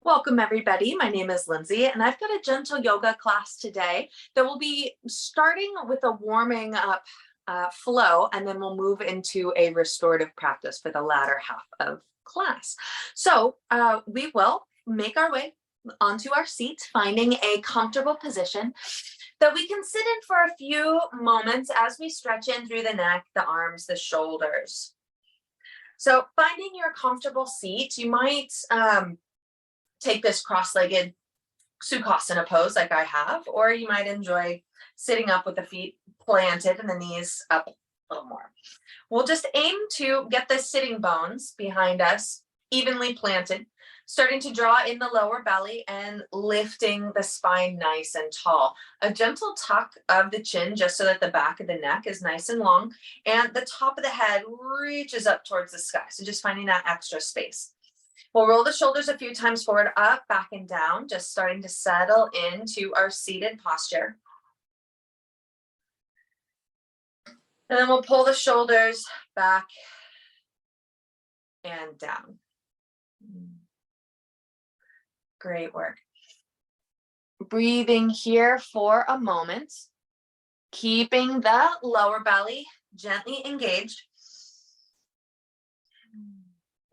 Welcome everybody. My name is Lindsay and I've got a gentle yoga class today that will be starting with a warming up flow, and then we'll move into a restorative practice for the latter half of class. So we will make our way onto our seat, finding a comfortable position that we can sit in for a few moments as we stretch in through the neck, the arms, the shoulders. So finding your comfortable seat, you might take this cross-legged Sukhasana pose like I have, or you might enjoy sitting up with the feet planted and the knees up a little more. We'll just aim to get the sitting bones behind us evenly planted, starting to draw in the lower belly and lifting the spine nice and tall. A gentle tuck of the chin just so that the back of the neck is nice and long and the top of the head reaches up towards the sky. So just finding that extra space. We'll roll the shoulders a few times forward, up, back, and down, just starting to settle into our seated posture. And then we'll pull the shoulders back and down. Great work. Breathing here for a moment, keeping the lower belly gently engaged.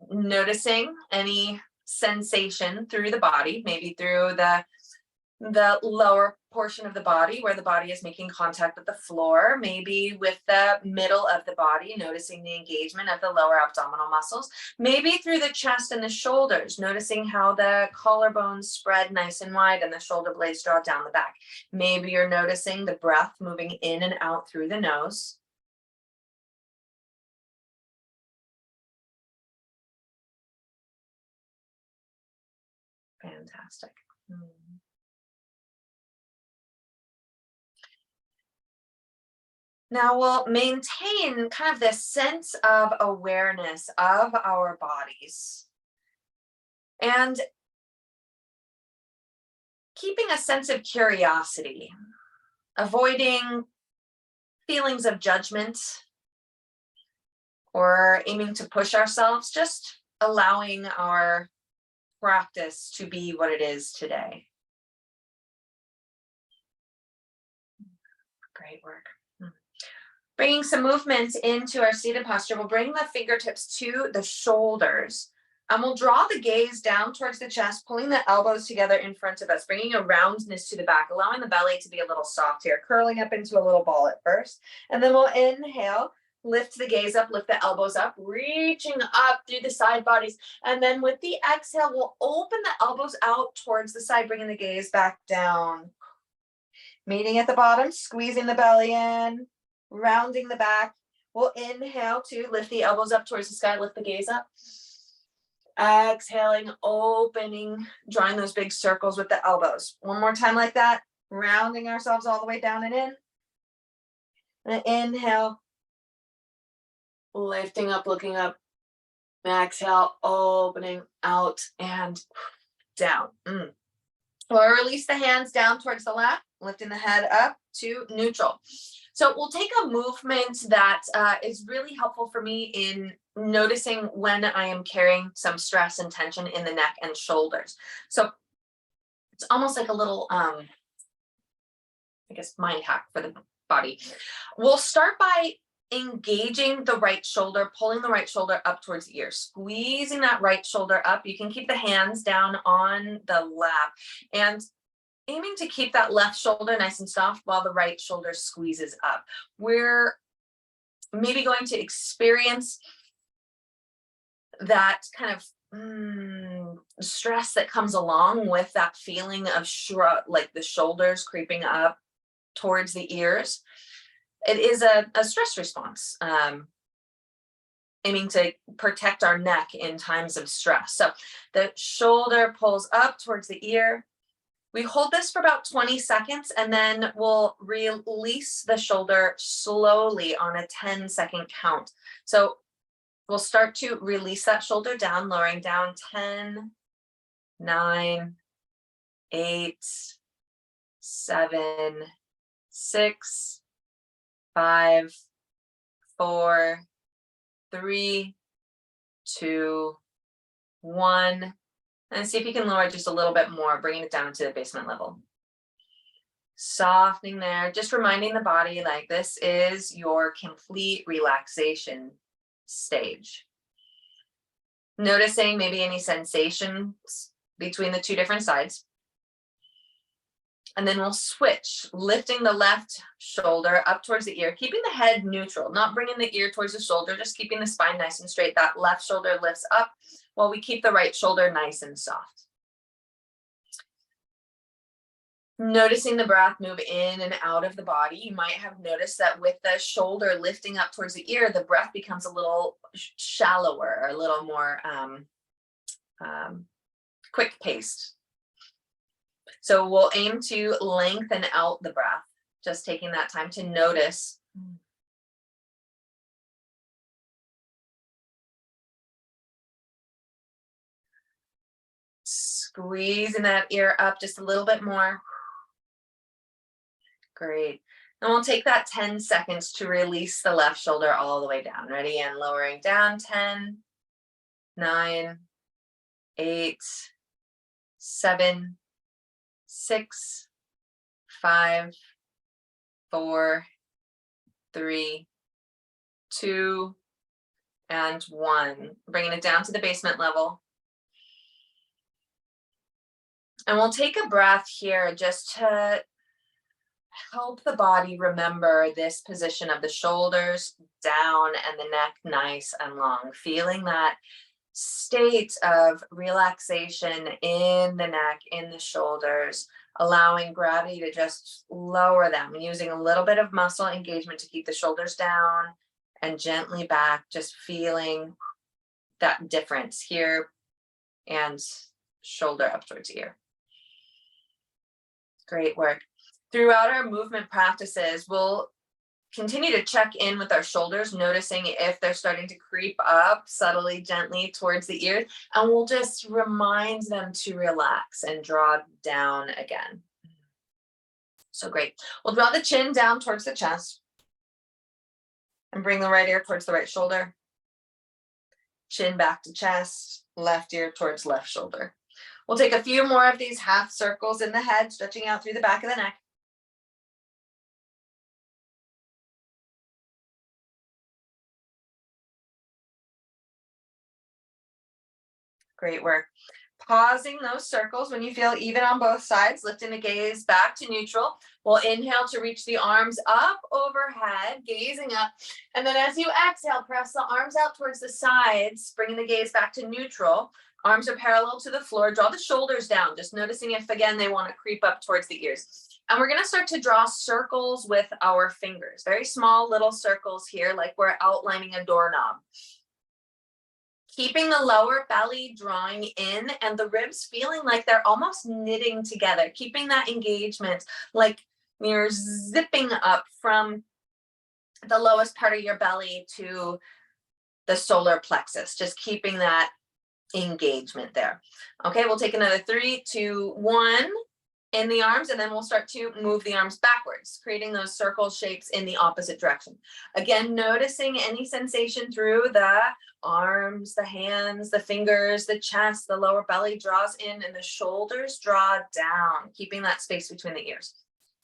Noticing any sensation through the body, maybe through the lower portion of the body where the body is making contact with the floor, maybe with the middle of the body, noticing the engagement of the lower abdominal muscles, maybe through the chest and the shoulders, noticing how the collarbones spread nice and wide and the shoulder blades draw down the back. Maybe you're noticing the breath moving in and out through the nose. Fantastic. Now we'll maintain kind of this sense of awareness of our bodies and keeping a sense of curiosity, avoiding feelings of judgment or aiming to push ourselves, just allowing our practice to be what it is today. Great work. Bringing some movement into our seated posture, we'll bring the fingertips to the shoulders, and we'll draw the gaze down towards the chest, pulling the elbows together in front of us, bringing a roundness to the back, allowing the belly to be a little soft here, curling up into a little ball at first. And then we'll inhale, lift the gaze up, lift the elbows up, reaching up through the side bodies. And then with the exhale, we'll open the elbows out towards the side, bringing the gaze back down. Meeting at the bottom, squeezing the belly in, rounding the back. We'll inhale to lift the elbows up towards the sky, lift the gaze up. Exhaling, opening, drawing those big circles with the elbows. One more time like that, rounding ourselves all the way down and in. And inhale, lifting up, looking up. Exhale, opening out and down. We'll release the hands down towards the left, lifting the head up to neutral. So we'll take a movement that is really helpful for me in noticing when I am carrying some stress and tension in the neck and shoulders. So it's almost like a little, I guess, mind hack for the body. We'll start by engaging the right shoulder, pulling the right shoulder up towards the ear, squeezing that right shoulder up. You can keep the hands down on the lap and aiming to keep that left shoulder nice and soft while the right shoulder squeezes up. We're maybe going to experience that kind of stress that comes along with that feeling of like the shoulders creeping up towards the ears. It is a stress response, aiming to protect our neck in times of stress. So the shoulder pulls up towards the ear. We hold this for about 20 seconds, and then we'll release the shoulder slowly on a 10-second count. So we'll start to release that shoulder down, lowering down 10, 9, 8, 7, 6, 5, 4, 3, 2, 1. And see if you can lower just a little bit more, bringing it down to the basement level. Softening there, just reminding the body like this is your complete relaxation stage. Noticing maybe any sensations between the two different sides. And then we'll switch, lifting the left shoulder up towards the ear, keeping the head neutral, not bringing the ear towards the shoulder, just keeping the spine nice and straight. That left shoulder lifts up while we keep the right shoulder nice and soft. Noticing the breath move in and out of the body. You might have noticed that with the shoulder lifting up towards the ear, the breath becomes a little shallower, a little more quick paced. So we'll aim to lengthen out the breath, just taking that time to notice. Squeezing that ear up just a little bit more. Great. And we'll take that 10 seconds to release the left shoulder all the way down. Ready? And lowering down. 10, 9, 8, 7, 6, 5, 4, 3, 2, and 1. Bringing it down to the basement level. And we'll take a breath here just to help the body remember this position of the shoulders down and the neck nice and long, feeling that state of relaxation in the neck, in the shoulders, allowing gravity to just lower them, using a little bit of muscle engagement to keep the shoulders down and gently back, just feeling that difference here and shoulder up towards ear. Great work. Throughout our movement practices, we'll continue to check in with our shoulders, noticing if they're starting to creep up subtly, gently towards the ears, and we'll just remind them to relax and draw down again. So great. We'll draw the chin down towards the chest and bring the right ear towards the right shoulder. Chin back to chest, left ear towards left shoulder. We'll take a few more of these half circles in the head, stretching out through the back of the neck. Great work. Pausing those circles when you feel even on both sides, lifting the gaze back to neutral. We'll inhale to reach the arms up overhead, gazing up. And then as you exhale, press the arms out towards the sides, bringing the gaze back to neutral. Arms are parallel to the floor. Draw the shoulders down, just noticing if, again, they want to creep up towards the ears. And we're going to start to draw circles with our fingers, very small little circles here, like we're outlining a doorknob. Keeping the lower belly drawing in and the ribs feeling like they're almost knitting together, keeping that engagement like you're zipping up from the lowest part of your belly to the solar plexus, just keeping that engagement there. Okay, we'll take another 3, 2, 1 in the arms, and then we'll start to move the arms backwards, creating those circle shapes in the opposite direction. Again, noticing any sensation through the arms, the hands, the fingers, the chest, the lower belly draws in and the shoulders draw down, keeping that space between the ears.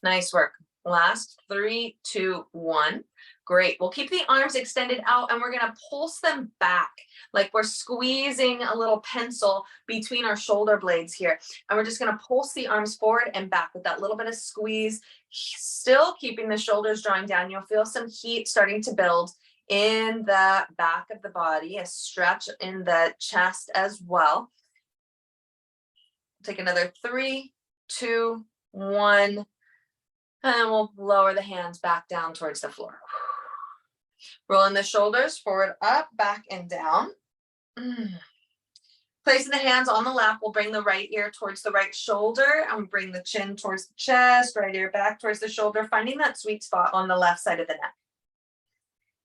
Nice work. Last 3, 2, 1. Great. We'll keep the arms extended out and we're going to pulse them back like we're squeezing a little pencil between our shoulder blades here. And we're just going to pulse the arms forward and back with that little bit of squeeze, still keeping the shoulders drawing down. You'll feel some heat starting to build in the back of the body, a stretch in the chest as well. Take another 3, 2, 1. And we'll lower the hands back down towards the floor. Rolling the shoulders forward, up, back, and down. Placing the hands on the lap, we'll bring the right ear towards the right shoulder and bring the chin towards the chest, right ear back towards the shoulder, finding that sweet spot on the left side of the neck.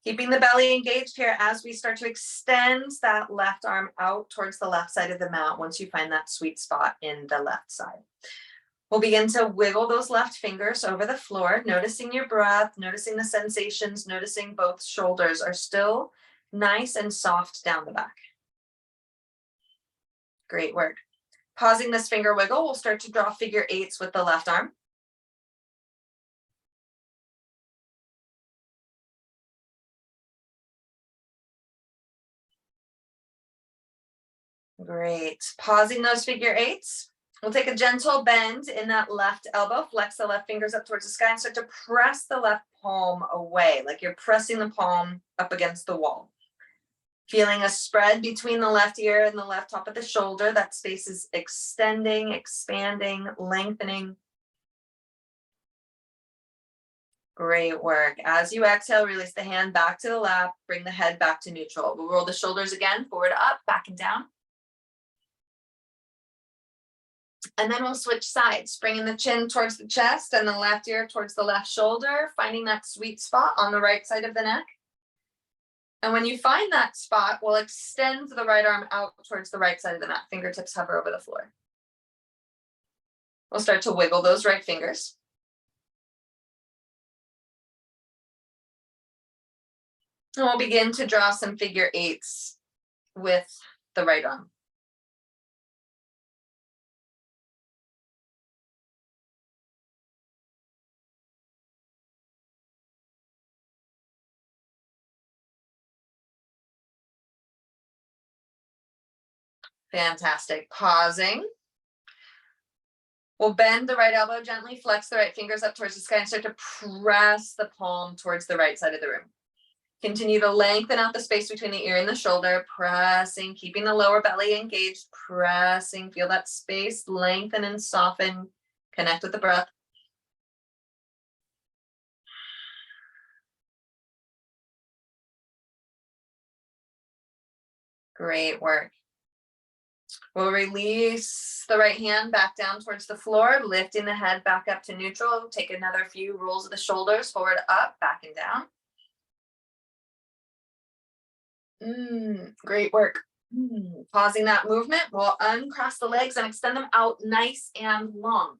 Keeping the belly engaged here as we start to extend that left arm out towards the left side of the mat once you find that sweet spot in the left side. We'll begin to wiggle those left fingers over the floor, noticing your breath, noticing the sensations, noticing both shoulders are still nice and soft down the back. Great work. Pausing this finger wiggle, we'll start to draw figure eights with the left arm. Great. Pausing those figure eights. We'll take a gentle bend in that left elbow, flex the left fingers up towards the sky and start to press the left palm away, like you're pressing the palm up against the wall. Feeling a spread between the left ear and the left top of the shoulder. That space is extending, expanding, lengthening. Great work. As you exhale, release the hand back to the lap, bring the head back to neutral. We'll roll the shoulders again, forward, up, back and down. And then we'll switch sides, bringing the chin towards the chest and the left ear towards the left shoulder, finding that sweet spot on the right side of the neck. And when you find that spot, we'll extend the right arm out towards the right side of the mat. Fingertips hover over the floor. We'll start to wiggle those right fingers. And we'll begin to draw some figure eights with the right arm. Fantastic. Pausing. We'll bend the right elbow gently, flex the right fingers up towards the sky and start to press the palm towards the right side of the room. Continue to lengthen out the space between the ear and the shoulder, pressing, keeping the lower belly engaged, pressing. Feel that space lengthen and soften. Connect with the breath. Great work. We'll release the right hand back down towards the floor, lifting the head back up to neutral. Take another few rolls of the shoulders, forward, up, back and down. Great work. Pausing that movement, we'll uncross the legs and extend them out nice and long.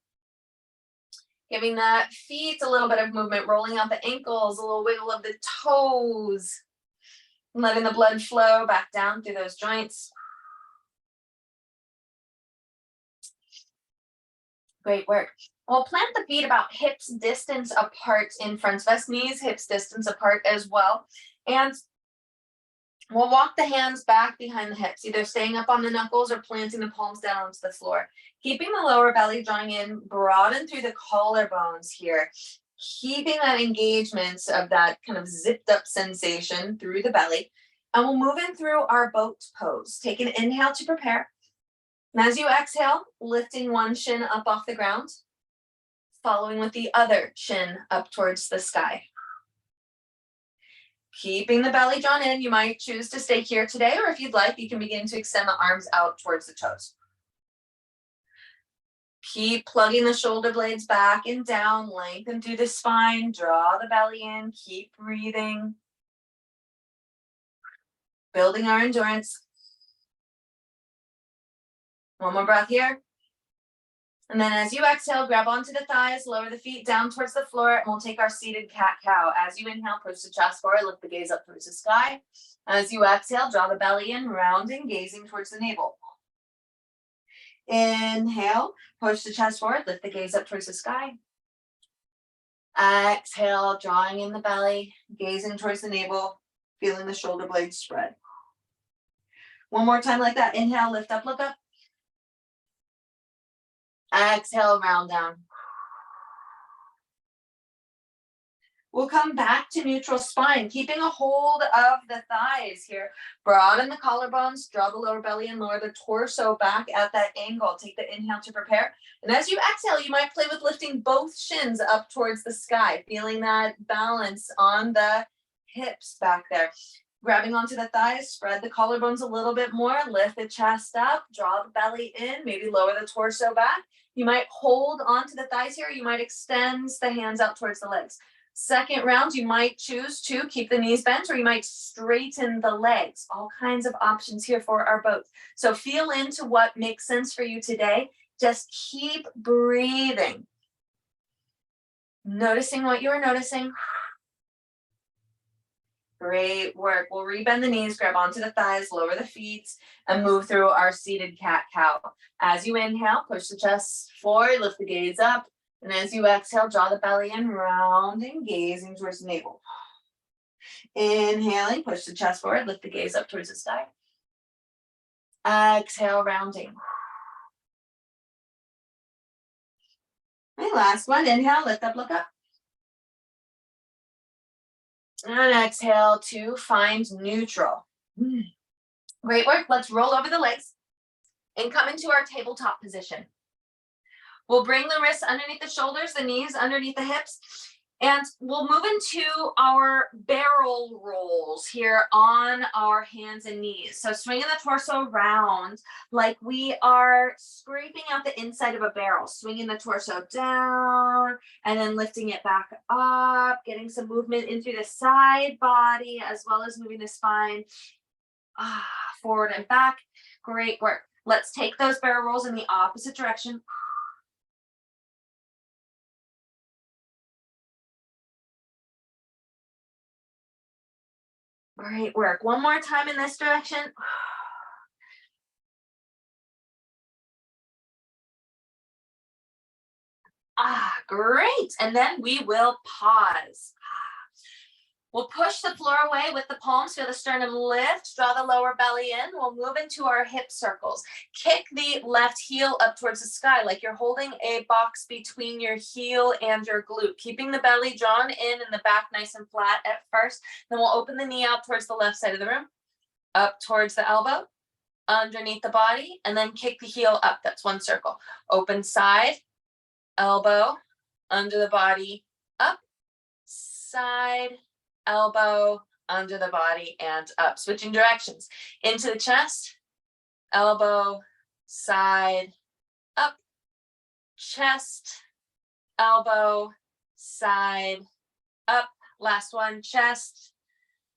Giving the feet a little bit of movement, rolling out the ankles, a little wiggle of the toes. Letting the blood flow back down through those joints. Great work. We'll plant the feet about hips distance apart in front of us, knees hips distance apart as well. And we'll walk the hands back behind the hips, either staying up on the knuckles or planting the palms down onto the floor. Keeping the lower belly drawing in, broaden through the collarbones here. Keeping that engagement of that kind of zipped up sensation through the belly. And we'll move in through our boat pose. Take an inhale to prepare. And as you exhale, lifting one shin up off the ground, following with the other shin up towards the sky. Keeping the belly drawn in, you might choose to stay here today, or if you'd like, you can begin to extend the arms out towards the toes. Keep plugging the shoulder blades back and down, lengthen through the spine, draw the belly in, keep breathing. Building our endurance. One more breath here. And then as you exhale, grab onto the thighs, lower the feet down towards the floor, and we'll take our seated cat-cow. As you inhale, push the chest forward, lift the gaze up towards the sky. As you exhale, draw the belly in, rounding, gazing towards the navel. Inhale, push the chest forward, lift the gaze up towards the sky. Exhale, drawing in the belly, gazing towards the navel, feeling the shoulder blades spread. One more time like that. Inhale, lift up, look up. Exhale, round down. We'll come back to neutral spine, keeping a hold of the thighs here. Broaden the collarbones, draw the lower belly and lower the torso back at that angle. Take the inhale to prepare. And as you exhale, you might play with lifting both shins up towards the sky, feeling that balance on the hips back there. Grabbing onto the thighs, spread the collarbones a little bit more, lift the chest up, draw the belly in, maybe lower the torso back. You might hold onto the thighs here. You might extend the hands out towards the legs. Second round, you might choose to keep the knees bent, or you might straighten the legs. All kinds of options here for our both. So feel into what makes sense for you today. Just keep breathing. Noticing what you are noticing. Great work. We'll rebend the knees, grab onto the thighs, lower the feet, and move through our seated cat-cow. As you inhale, push the chest forward, lift the gaze up. And as you exhale, draw the belly in, rounding, gazing towards the navel. Inhaling, push the chest forward, lift the gaze up towards the sky. Exhale, rounding. Okay, last one. Inhale, lift up, look up. And exhale to find neutral. Great work. Let's roll over the legs and come into our tabletop position. We'll bring the wrists underneath the shoulders, the knees underneath the hips, and we'll move into our barrel rolls here on our hands and knees. So swinging the torso round like we are scraping out the inside of a barrel, swinging the torso down and then lifting it back up, getting some movement in through the side body as well as moving the spine forward and back. Great work. Let's take those barrel rolls in the opposite direction. Great work. One more time in this direction. Great. And then we will pause. We'll push the floor away with the palms, feel the sternum lift, draw the lower belly in. We'll move into our hip circles. Kick the left heel up towards the sky like you're holding a box between your heel and your glute, keeping the belly drawn in and the back nice and flat at first. Then we'll open the knee out towards the left side of the room, up towards the elbow, underneath the body, and then kick the heel up. That's one circle. Open side, elbow, under the body, up, side, elbow, under the body, and up. Switching directions. Into the chest, elbow, side, up, chest, elbow, side, up. Last one, chest,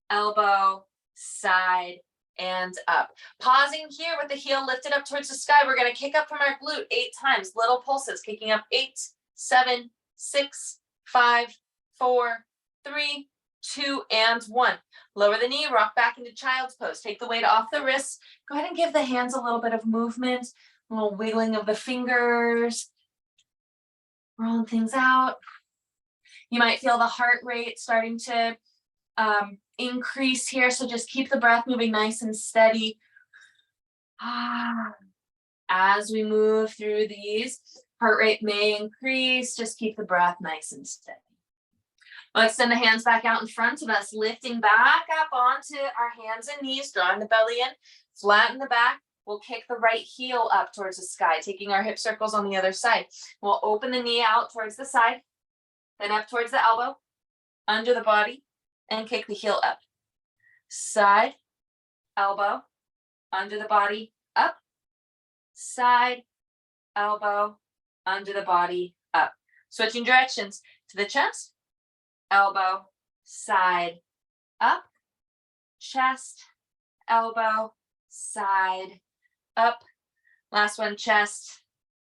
elbow, side, and up. Pausing here with the heel lifted up towards the sky. We're going to kick up from our glute 8 times. Little pulses, kicking up 8, 7, 6, 5, 4, 3, 2, and 1. Lower the knee, rock back into child's pose. Take the weight off the wrists. Go ahead and give the hands a little bit of movement, a little wiggling of the fingers, rolling things out. You might feel the heart rate starting to increase here, so just keep the breath moving nice and steady. As we move through these, heart rate may increase. Just keep the breath nice and steady. Let's send the hands back out in front of us, lifting back up onto our hands and knees, drawing the belly in, flatten the back. We'll kick the right heel up towards the sky, taking our hip circles on the other side. We'll open the knee out towards the side, then up towards the elbow, under the body, and kick the heel up. Side, elbow, under the body, up, side, elbow, under the body, up. Switching directions to the chest, elbow, side, up, chest, elbow, side, up. Last one, chest,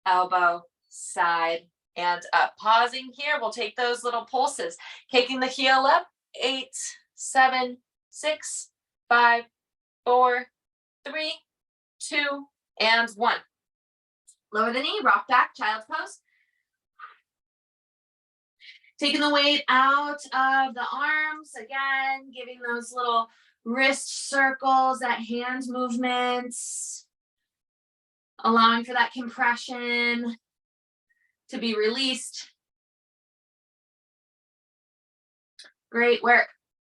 elbow, side, and up. Pausing here, we'll take those little pulses, kicking the heel up, 8, 7, 6, 5, 4, 3, 2, and 1. Lower the knee, rock back, child's pose. Taking the weight out of the arms, again, giving those little wrist circles, that hand movements, allowing for that compression to be released. Great work.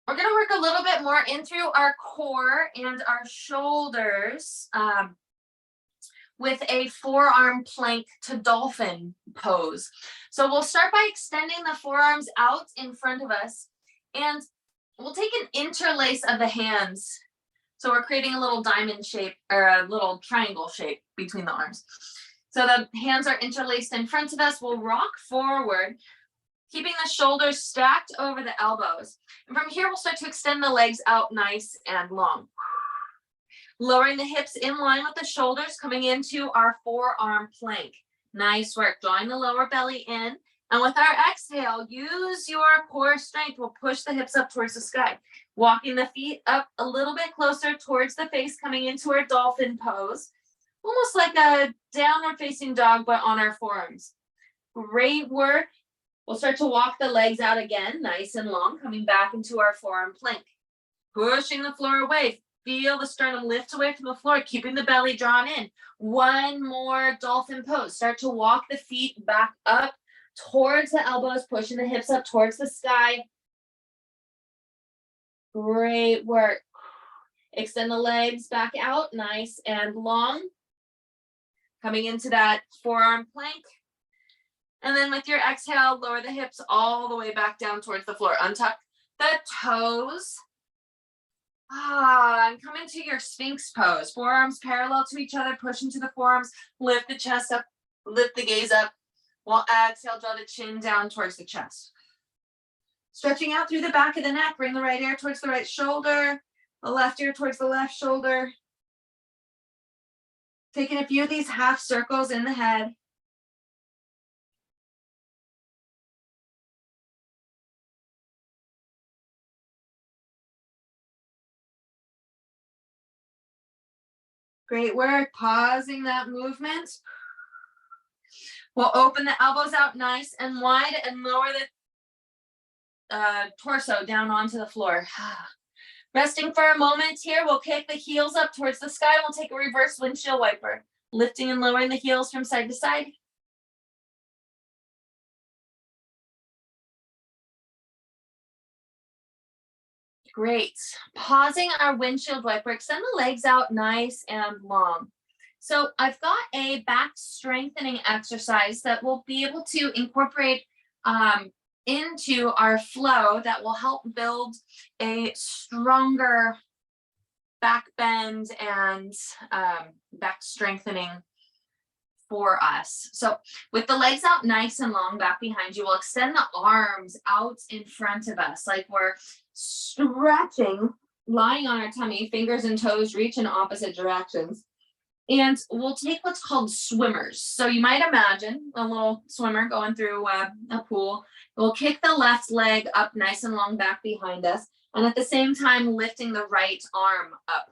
We're going to work a little bit more in through our core and our shoulders with a forearm plank to dolphin pose. So we'll start by extending the forearms out in front of us, and we'll take an interlace of the hands. So we're creating a little diamond shape or a little triangle shape between the arms. So the hands are interlaced in front of us. We'll rock forward, keeping the shoulders stacked over the elbows. And from here, we'll start to extend the legs out nice and long. Lowering the hips in line with the shoulders, coming into our forearm plank. Nice work. Drawing the lower belly in, And with our exhale, use your core strength. We'll push the hips up towards the sky, walking the feet up a little bit closer towards the face, coming into our dolphin pose, almost like a downward facing dog, but on our forearms. Great work. We'll start to walk the legs out again, nice and long, coming back into our forearm plank. Pushing the floor away. Feel the sternum lift away from the floor, keeping the belly drawn in. One more dolphin pose. Start to walk the feet back up towards the elbows, pushing the hips up towards the sky. Great work. Extend the legs back out, nice and long. Coming into that forearm plank. And then with your exhale, lower the hips all the way back down towards the floor. Untuck the toes. And come into your Sphinx pose. Forearms parallel to each other, push into the forearms, lift the chest up, lift the gaze up. While exhale, draw the chin down towards the chest. Stretching out through the back of the neck, bring the right ear towards the right shoulder, the left ear towards the left shoulder. Taking a few of these half circles in the head. Great work, pausing that movement. We'll open the elbows out nice and wide and lower the torso down onto the floor. Resting for a moment here, we'll kick the heels up towards the sky. We'll take a reverse windshield wiper, lifting and lowering the heels from side to side. Great. Pausing our windshield wiper, extend the legs out nice and long. So I've got a back strengthening exercise that we'll be able to incorporate into our flow that will help build a stronger back bend and back strengthening for us. So with the legs out nice and long back behind you, we'll extend the arms out in front of us like we're stretching, lying on our tummy, fingers and toes reach in opposite directions. And we'll take what's called swimmers. So you might imagine a little swimmer going through a pool. We'll kick the left leg up nice and long back behind us. And at the same time, lifting the right arm up.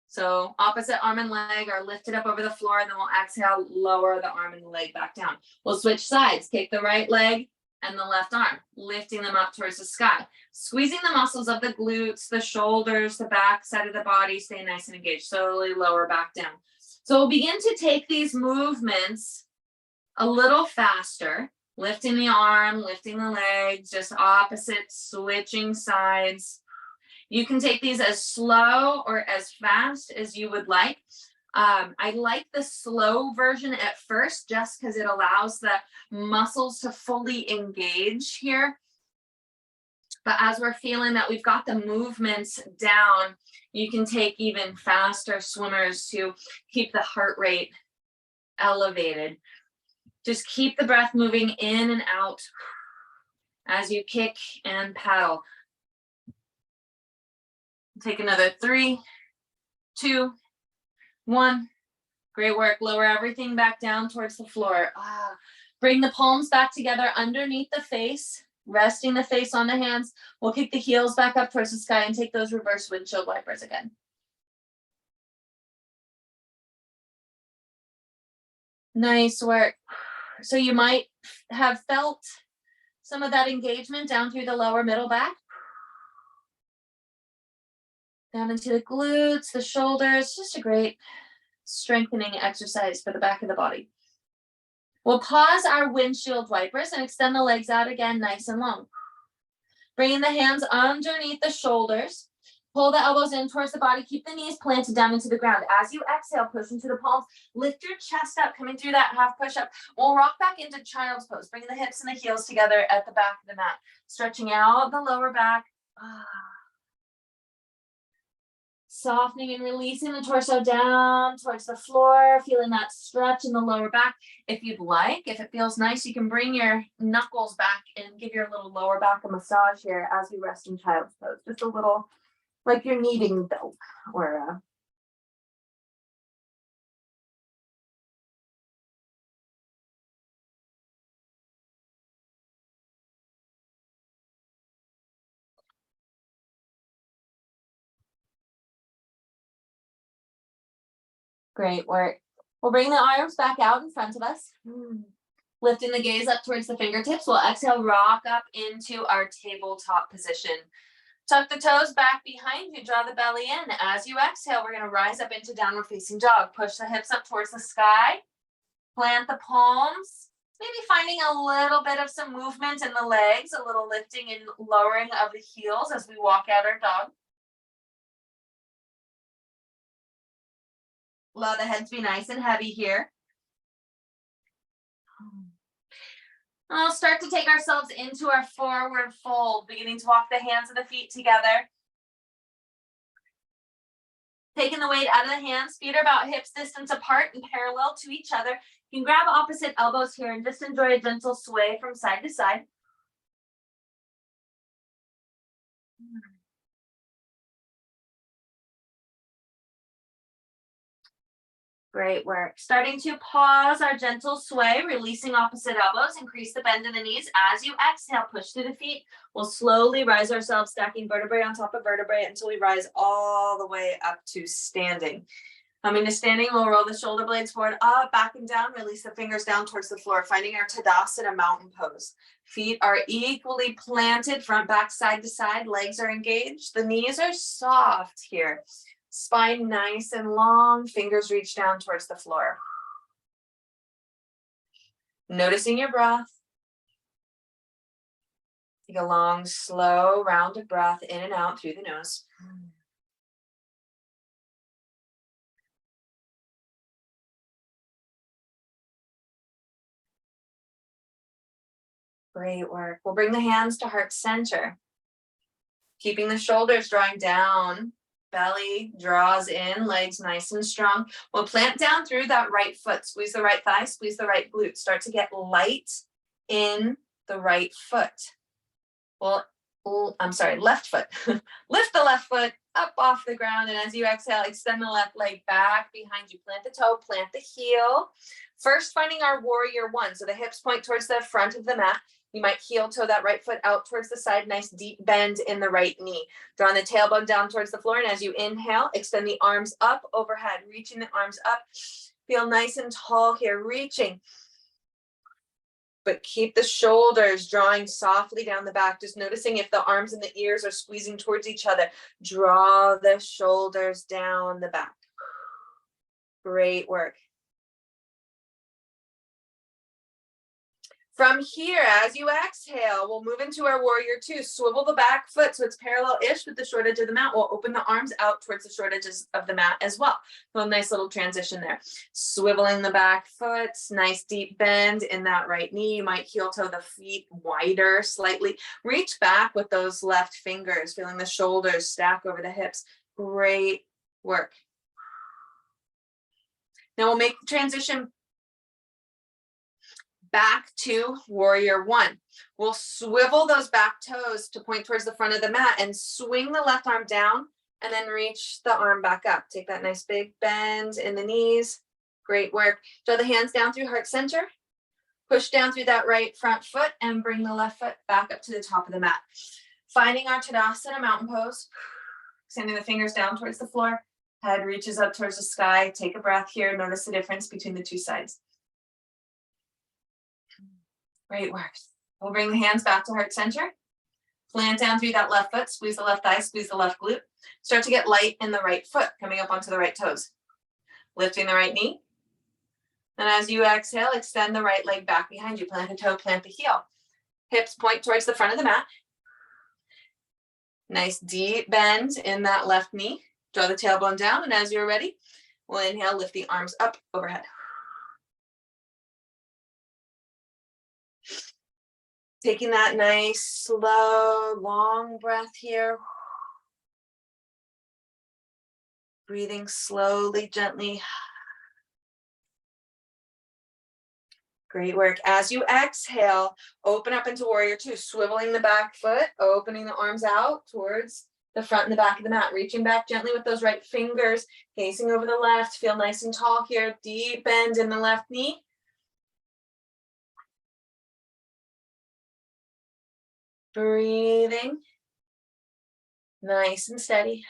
So opposite arm and leg are lifted up over the floor. And then we'll exhale, lower the arm and the leg back down. We'll switch sides, kick the right leg and the left arm, lifting them up towards the sky. Squeezing the muscles of the glutes, the shoulders, the back side of the body, stay nice and engaged. Slowly lower back down. So we'll begin to take these movements a little faster, lifting the arm, lifting the legs, just opposite, switching sides. You can take these as slow or as fast as you would like. I like the slow version at first just because it allows the muscles to fully engage here. But as we're feeling that we've got the movements down, you can take even faster swimmers to keep the heart rate elevated. Just keep the breath moving in and out as you kick and paddle. Take another 3, 2, 1. Great work. Lower everything back down towards the floor. Bring the palms back together underneath the face, resting the face on the hands. We'll kick the heels back up towards the sky and take those reverse windshield wipers again. Nice work. So you might have felt some of that engagement down through the lower middle back. Down into the glutes, the shoulders, just a great strengthening exercise for the back of the body. We'll pause our windshield wipers and extend the legs out again, nice and long. Bringing the hands underneath the shoulders. Pull the elbows in towards the body. Keep the knees planted down into the ground. As you exhale, push into the palms. Lift your chest up, coming through that half push-up. We'll rock back into child's pose. Bringing the hips and the heels together at the back of the mat. Stretching out the lower back. Softening and releasing the torso down towards the floor, feeling that stretch in the lower back. If you'd like, if it feels nice, you can bring your knuckles back and give your little lower back a massage here as we rest in child's pose. Just a little, like you're kneading milk or Great work. We'll bring the arms back out in front of us. Lifting the gaze up towards the fingertips. We'll exhale, rock up into our tabletop position. Tuck the toes back behind you, draw the belly in. As you exhale, we're gonna rise up into downward facing dog. Push the hips up towards the sky. Plant the palms. Maybe finding a little bit of some movement in the legs, a little lifting and lowering of the heels as we walk out our dog. Allow the head to be nice and heavy here. We'll start to take ourselves into our forward fold, beginning to walk the hands and the feet together. Taking the weight out of the hands, feet are about hips distance apart and parallel to each other. You can grab opposite elbows here and just enjoy a gentle sway from side to side. Great work. Starting to pause our gentle sway, releasing opposite elbows, increase the bend in the knees. As you exhale, push through the feet. We'll slowly rise ourselves, stacking vertebrae on top of vertebrae until we rise all the way up to standing. Coming to standing, we'll roll the shoulder blades forward, up, back and down. Release the fingers down towards the floor, finding our Tadasana mountain pose. Feet are equally planted, front, back, side to side. Legs are engaged. The knees are soft here. Spine nice and long, fingers reach down towards the floor. Noticing your breath. Take a long, slow, rounded breath in and out through the nose. Great work. We'll bring the hands to heart center. Keeping the shoulders drawing down. Belly draws in, legs nice and strong. We'll plant down through that right foot. Squeeze the right thigh, squeeze the right glute. Start to get light in the right foot. Left foot. Lift the left foot up off the ground. And as you exhale, extend the left leg back behind you. Plant the toe, plant the heel. First, finding our warrior one. So the hips point towards the front of the mat. You might heel toe that right foot out towards the side, nice deep bend in the right knee. Drawing the tailbone down towards the floor, and as you inhale, extend the arms up overhead, reaching the arms up. Feel nice and tall here, reaching. But keep the shoulders drawing softly down the back, just noticing if the arms and the ears are squeezing towards each other. Draw the shoulders down the back. Great work. From here, as you exhale, we'll move into our warrior two. Swivel the back foot so it's parallel-ish with the short edge of the mat. We'll open the arms out towards the short edges of the mat as well. So a nice little transition there. Swiveling the back foot, nice deep bend in that right knee. You might heel toe the feet wider slightly. Reach back with those left fingers, feeling the shoulders stack over the hips. Great work. Now we'll make the transition back to warrior one. We'll swivel those back toes to point towards the front of the mat and swing the left arm down and then reach the arm back up. Take that nice big bend in the knees. Great work. Draw the hands down through heart center. Push down through that right front foot and bring the left foot back up to the top of the mat. Finding our Tadasana mountain pose. Extending the fingers down towards the floor. Head reaches up towards the sky. Take a breath here. Notice the difference between the two sides. Great work. We'll bring the hands back to heart center. Plant down through that left foot. Squeeze the left thigh, squeeze the left glute. Start to get light in the right foot, coming up onto the right toes. Lifting the right knee. And as you exhale, extend the right leg back behind you. Plant the toe, plant the heel. Hips point towards the front of the mat. Nice deep bend in that left knee. Draw the tailbone down, and as you're ready, we'll inhale, lift the arms up overhead. Taking that nice, slow, long breath here. Breathing slowly, gently. Great work. As you exhale, open up into warrior two, swiveling the back foot, opening the arms out towards the front and the back of the mat, reaching back gently with those right fingers, facing over the left. Feel nice and tall here. Deep bend in the left knee. Breathing. Nice and steady.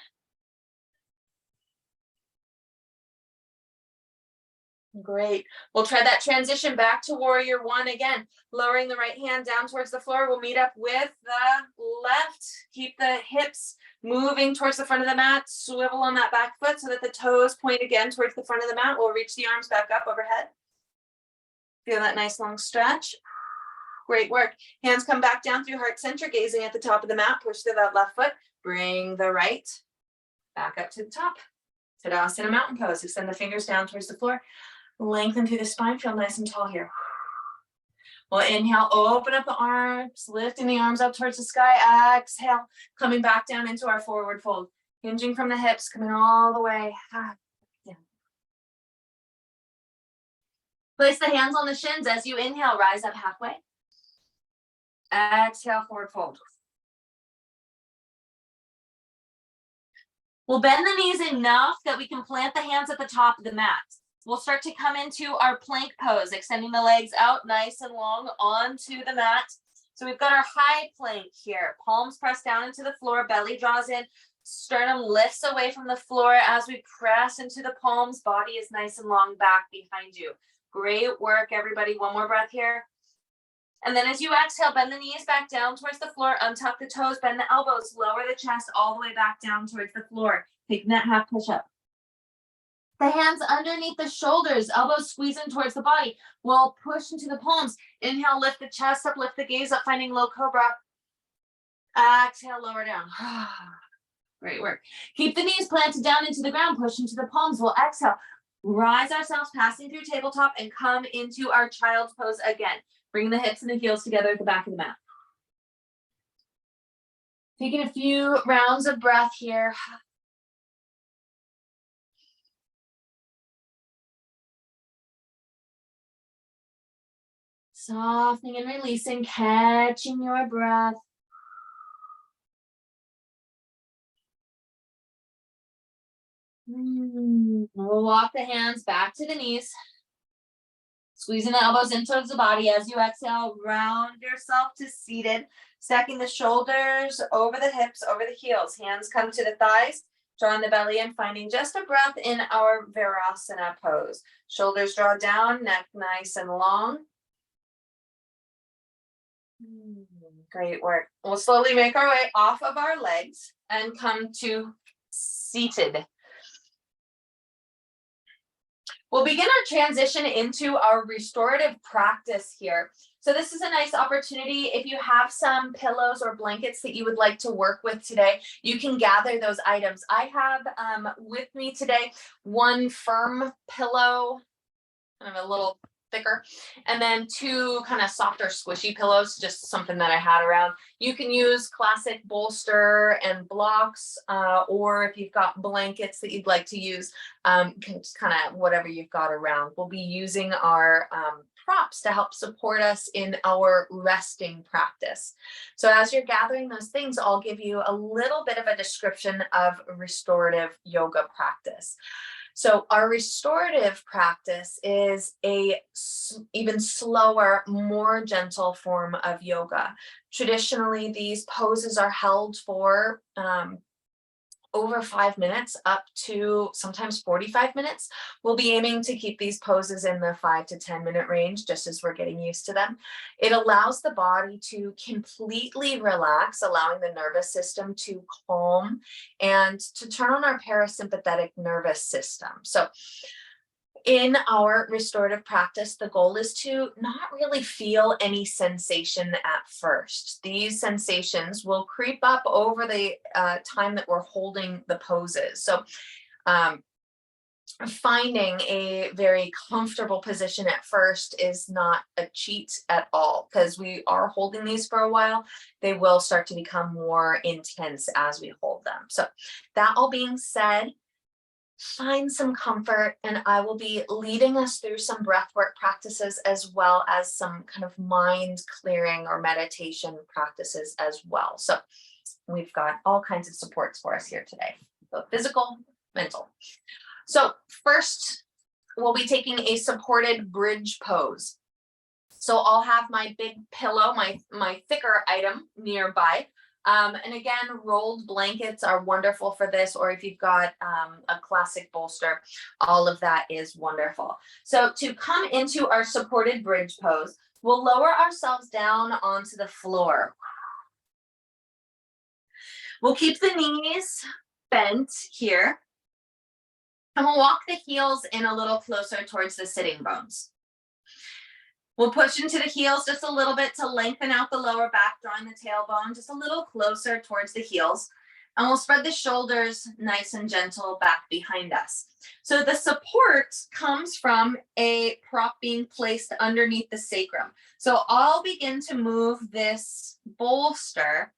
Great. We'll try that transition back to warrior one again. Lowering the right hand down towards the floor. We'll meet up with the left. Keep the hips moving towards the front of the mat. Swivel on that back foot so that the toes point again towards the front of the mat. We'll reach the arms back up overhead. Feel that nice long stretch. Great work. Hands come back down through heart center, gazing at the top of the mat. Push through that left foot. Bring the right back up to the top. Tadasana mountain pose. Extend the fingers down towards the floor. Lengthen through the spine. Feel nice and tall here. We'll inhale, open up the arms, lifting the arms up towards the sky. Exhale, coming back down into our forward fold. Hinging from the hips, coming all the way down. Place the hands on the shins as you inhale, rise up halfway. Exhale, forward fold. We'll bend the knees enough that we can plant the hands at the top of the mat. We'll start to come into our plank pose, extending the legs out nice and long onto the mat. So we've got our high plank here. Palms press down into the floor, belly draws in, sternum lifts away from the floor as we press into the palms. Body is nice and long back behind you. Great work, everybody. One more breath here. And then as you exhale, bend the knees back down towards the floor, untuck the toes, bend the elbows, lower the chest all the way back down towards the floor. Taking that half push up. The hands underneath the shoulders, elbows squeezing towards the body. We'll push into the palms. Inhale, lift the chest up, lift the gaze up, finding low cobra. Exhale, lower down. Great work. Keep the knees planted down into the ground, push into the palms. We'll exhale. Rise ourselves, passing through tabletop, and come into our child's pose again. Bring the hips and the heels together at the back of the mat. Taking a few rounds of breath here. Softening and releasing, catching your breath. We'll walk the hands back to the knees. Squeezing the elbows in towards the body as you exhale, round yourself to seated, stacking the shoulders over the hips, over the heels. Hands come to the thighs, drawing the belly in, finding just a breath in our Virasana pose. Shoulders draw down, neck nice and long. Great work. We'll slowly make our way off of our legs and come to seated. We'll begin our transition into our restorative practice here. So this is a nice opportunity. If you have some pillows or blankets that you would like to work with today, you can gather those items. I have with me today one firm pillow, kind of a little thicker, and then two kind of softer squishy pillows, just something that I had around. You can use classic bolster and blocks, or if you've got blankets that you'd like to use, just kind of whatever you've got around. We'll be using our props to help support us in our resting practice. So as you're gathering those things, I'll give you a little bit of a description of restorative yoga practice. So our restorative practice is a even slower, more gentle form of yoga. Traditionally, these poses are held for over 5 minutes, up to sometimes 45 minutes. We'll be aiming to keep these poses in the 5 to 10 minute range, just as we're getting used to them. It allows the body to completely relax, allowing the nervous system to calm and to turn on our parasympathetic nervous system. So in our restorative practice, the goal is to not really feel any sensation at first. These sensations will creep up over the time that we're holding the poses. So finding a very comfortable position at first is not a cheat at all, because we are holding these for a while. They will start to become more intense as we hold them. So that all being said, find some comfort, and I will be leading us through some breathwork practices as well as some kind of mind clearing or meditation practices as well. So we've got all kinds of supports for us here today, both physical, mental. So first, we'll be taking a supported bridge pose. So I'll have my big pillow, my thicker item nearby. And again, rolled blankets are wonderful for this, or if you've got a classic bolster, all of that is wonderful. So to come into our supported bridge pose, we'll lower ourselves down onto the floor. We'll keep the knees bent here, and we'll walk the heels in a little closer towards the sitting bones. We'll push into the heels just a little bit to lengthen out the lower back, drawing the tailbone just a little closer towards the heels. And we'll spread the shoulders nice and gentle back behind us. So the support comes from a prop being placed underneath the sacrum. So I'll begin to move this bolster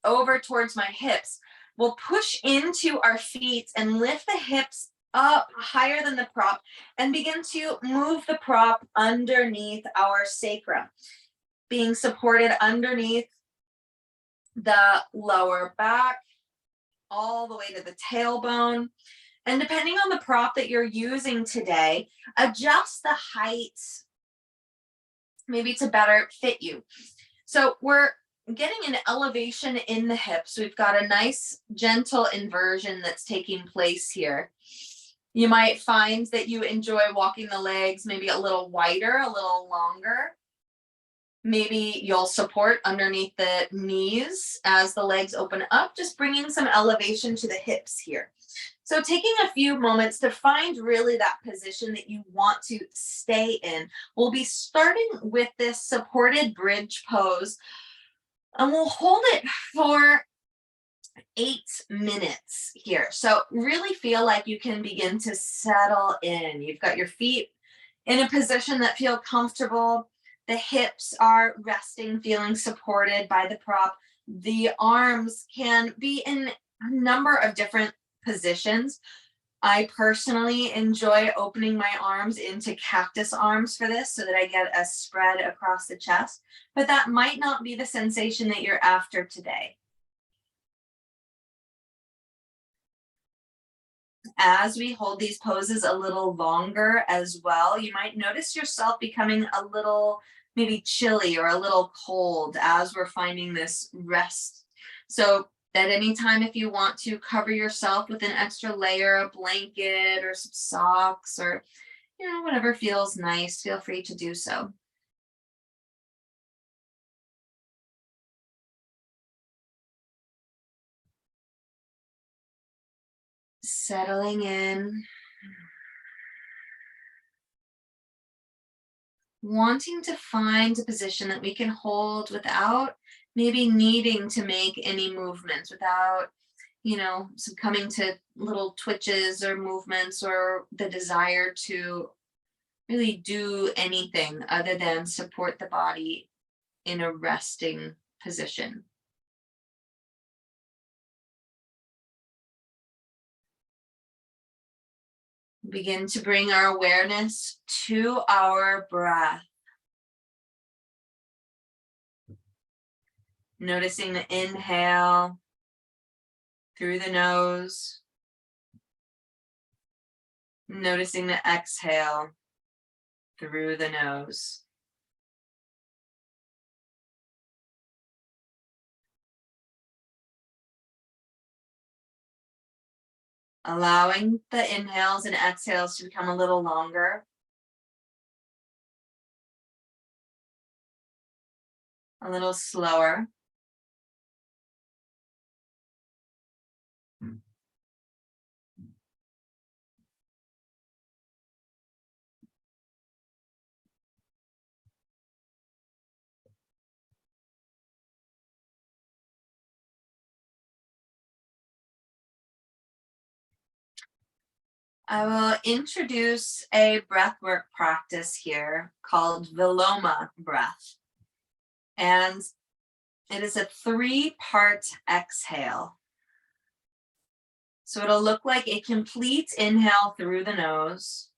over towards my hips. We'll push into our feet and lift the hips up higher than the prop and begin to move the prop underneath our sacrum, being supported underneath the lower back, all the way to the tailbone. And depending on the prop that you're using today, adjust the height maybe to better fit you. So we're getting an elevation in the hips. We've got a nice gentle inversion that's taking place here. You might find that you enjoy walking the legs maybe a little wider, a little longer. Maybe you'll support underneath the knees as the legs open up, just bringing some elevation to the hips here. So taking a few moments to find really that position that you want to stay in. We'll be starting with this supported bridge pose, and we'll hold it for 8 minutes here. So really feel like you can begin to settle in. You've got your feet in a position that feel comfortable. The hips are resting, feeling supported by the prop. The arms can be in a number of different positions. I personally enjoy opening my arms into cactus arms for this so that I get a spread across the chest, but that might not be the sensation that you're after today. As we hold these poses a little longer as well, you might notice yourself becoming a little maybe chilly or a little cold as we're finding this rest. So at any time, if you want to cover yourself with an extra layer, a blanket or some socks or, whatever feels nice, feel free to do so. Settling in. Wanting to find a position that we can hold without maybe needing to make any movements, without, succumbing to little twitches or movements or the desire to really do anything other than support the body in a resting position. Begin to bring our awareness to our breath. Noticing the inhale through the nose. Noticing the exhale through the nose. Allowing the inhales and exhales to become a little longer. A little slower. I will introduce a breathwork practice here called Viloma breath. And it is a 3-part exhale. So it'll look like a complete inhale through the nose,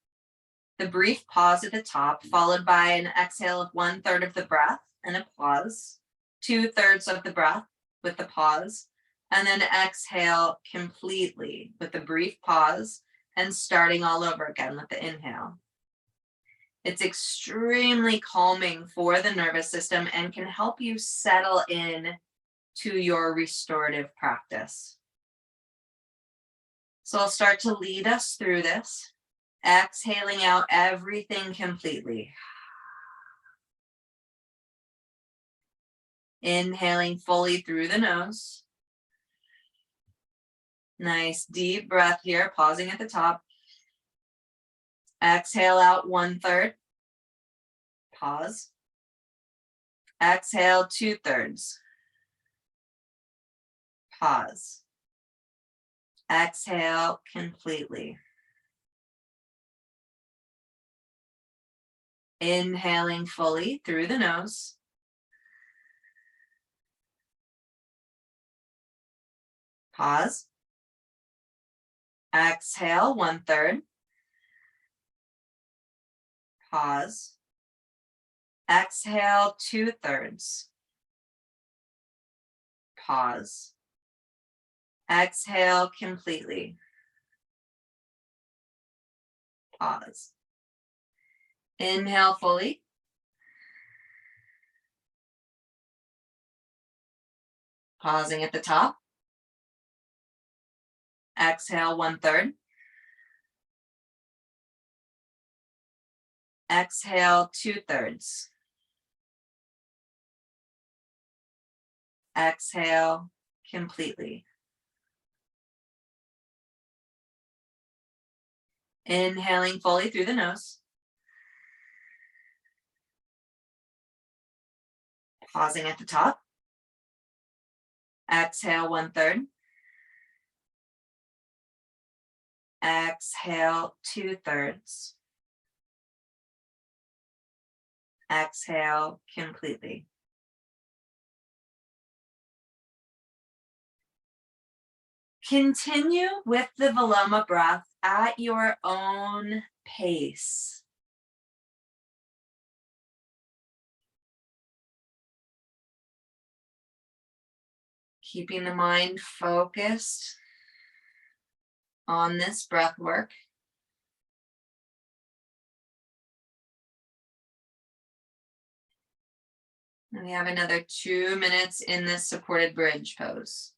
the brief pause at the top, followed by an exhale of 1/3 of the breath and a pause, 2/3 of the breath with the pause, and then exhale completely with the brief pause and starting all over again with the inhale. It's extremely calming for the nervous system and can help you settle in to your restorative practice. So I'll start to lead us through this, exhaling out everything completely. Inhaling fully through the nose. Nice deep breath here, pausing at the top. Exhale out 1/3. Pause. Exhale 2/3. Pause. Exhale completely. Inhaling fully through the nose. Pause. Exhale 1/3. Pause. Exhale 2/3. Pause. Exhale completely. Pause. Inhale fully. Pausing at the top. Exhale 1/3. Exhale 2/3. Exhale completely. Inhaling fully through the nose. Pausing at the top. Exhale 1/3. Exhale 2/3. Exhale completely. Continue with the Viloma breath at your own pace. Keeping the mind focused on this breath work. And we have another 2 minutes in this supported bridge pose.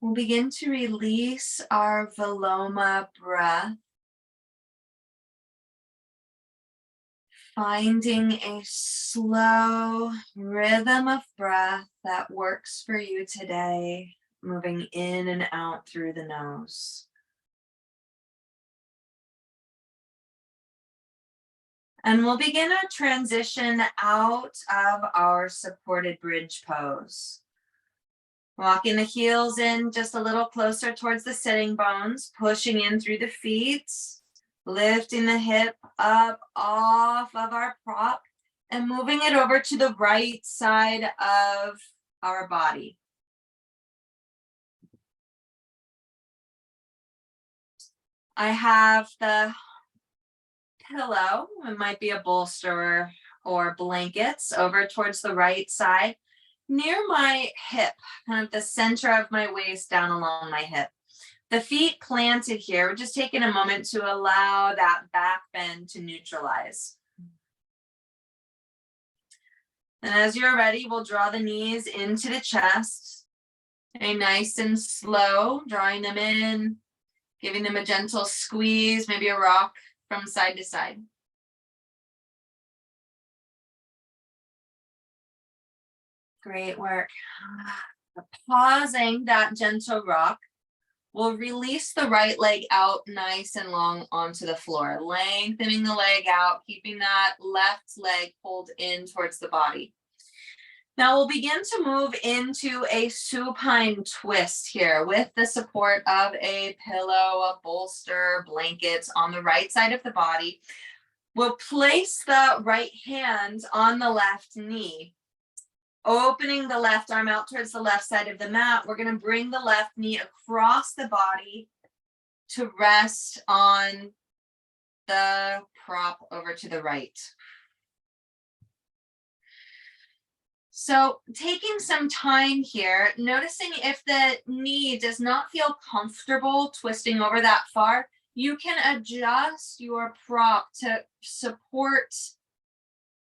We'll begin to release our Viloma breath, finding a slow rhythm of breath that works for you today, moving in and out through the nose. And we'll begin our transition out of our supported bridge pose. Walking the heels in just a little closer towards the sitting bones, pushing in through the feet, lifting the hip up off of our prop and moving it over to the right side of our body. I have the pillow, it might be a bolster or blankets, over towards the right side near my hip, kind of the center of my waist down along my hip. The feet planted here. We're just taking a moment to allow that back bend to neutralize. And as you're ready, we'll draw the knees into the chest. Okay, nice and slow, drawing them in, giving them a gentle squeeze, maybe a rock from side to side. Great work. Pausing that gentle rock, we'll release the right leg out nice and long onto the floor, lengthening the leg out, keeping that left leg pulled in towards the body. Now we'll begin to move into a supine twist here with the support of a pillow, a bolster, blankets on the right side of the body. We'll place the right hand on the left knee, opening the left arm out towards the left side of the mat. We're going to bring the left knee across the body to rest on the prop over to the right. So taking some time here, noticing if the knee does not feel comfortable twisting over that far, you can adjust your prop to support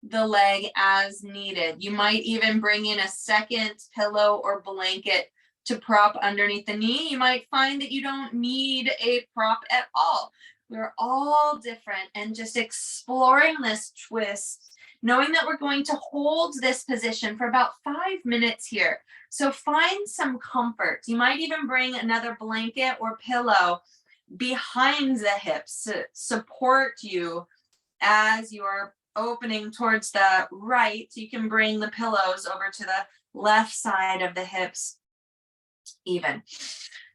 the leg as needed. You might even bring in a second pillow or blanket to prop underneath the knee. You might find that you don't need a prop at all. We're all different, and just exploring this twist, knowing that we're going to hold this position for about 5 minutes here. So find some comfort. You might even bring another blanket or pillow behind the hips to support you as you're opening towards the right. You can bring the pillows over to the left side of the hips even.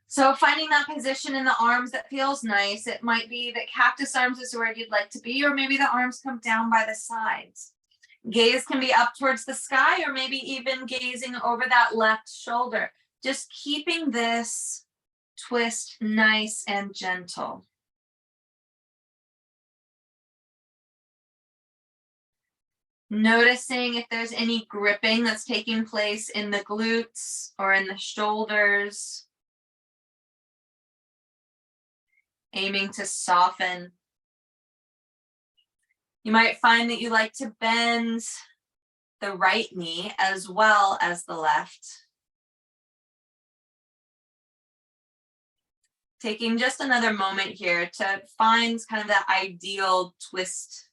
So finding that position in the arms that feels nice. It might be that cactus arms is where you'd like to be, or maybe the arms come down by the sides. Gaze can be up towards the sky, or maybe even gazing over that left shoulder. Just keeping this twist nice and gentle. Noticing if there's any gripping that's taking place in the glutes or in the shoulders. Aiming to soften. You might find that you like to bend the right knee as well as the left. Taking just another moment here to find kind of that ideal twist.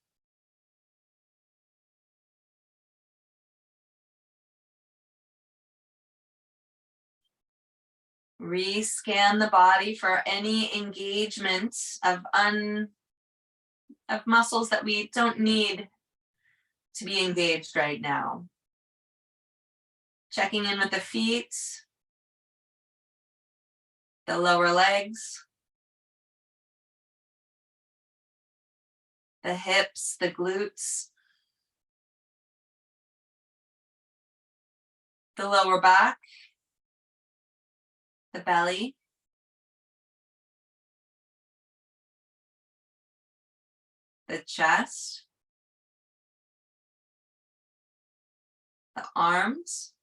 Rescan the body for any engagement of muscles that we don't need to be engaged right now. Checking in with the feet, the lower legs, the hips, the glutes, the lower back, the belly, the chest, the arms,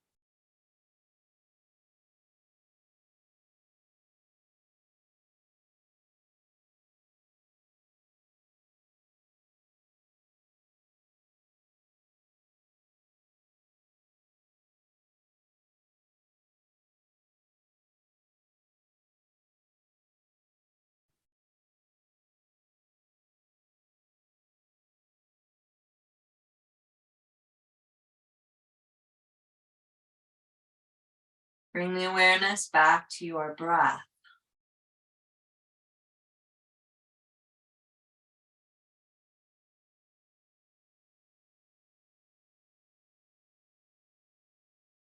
bring the awareness back to your breath.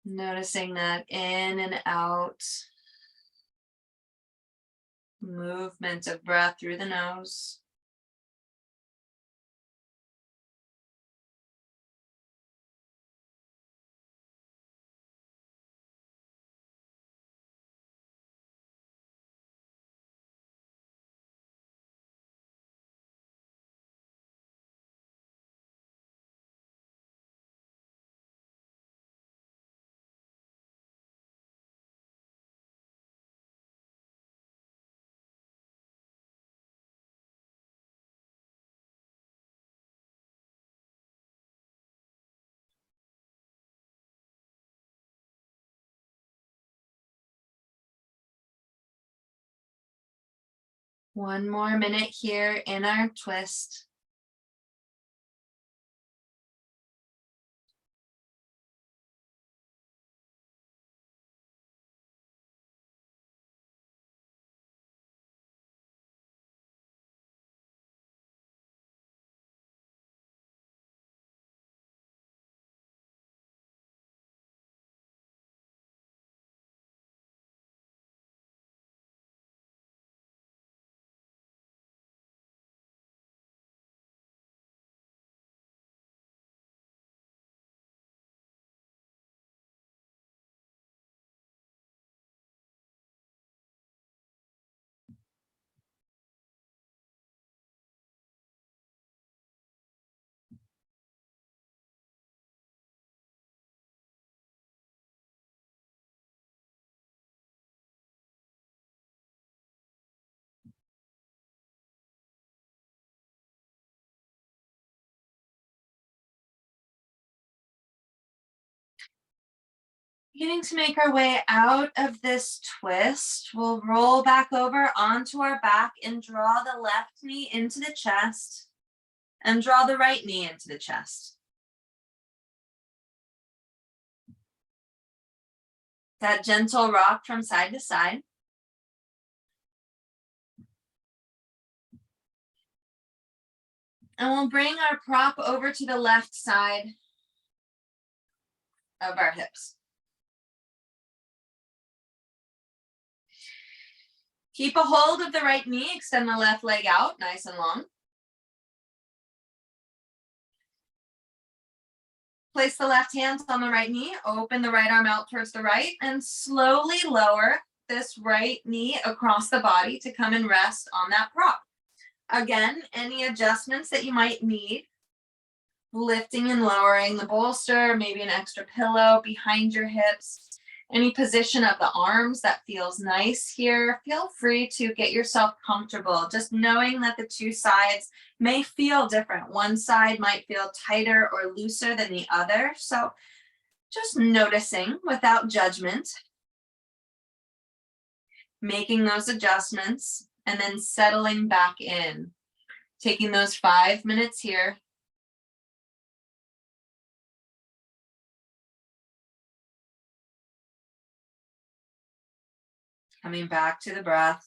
Noticing that in and out movement of breath through the nose. One more minute here in our twist. Beginning to make our way out of this twist, we'll roll back over onto our back and draw the left knee into the chest and draw the right knee into the chest. That gentle rock from side to side. And we'll bring our prop over to the left side of our hips. Keep a hold of the right knee, extend the left leg out, nice and long. Place the left hand on the right knee, open the right arm out towards the right, and slowly lower this right knee across the body to come and rest on that prop. Again, any adjustments that you might need, lifting and lowering the bolster, maybe an extra pillow behind your hips, any position of the arms that feels nice here. Feel free to get yourself comfortable, just knowing that the two sides may feel different. One side might feel tighter or looser than the other. So just noticing without judgment, making those adjustments, and then settling back in. Taking those 5 minutes here. Coming back to the breath.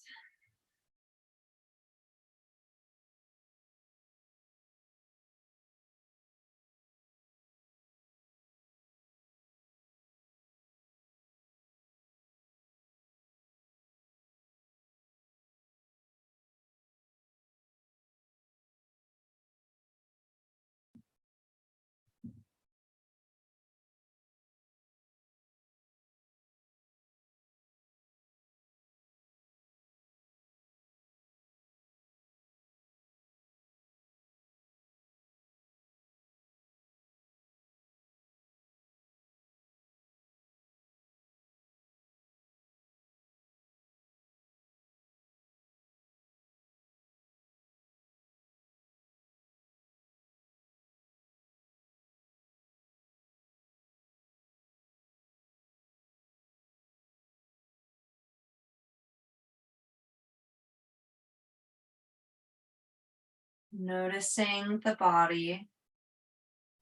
Noticing the body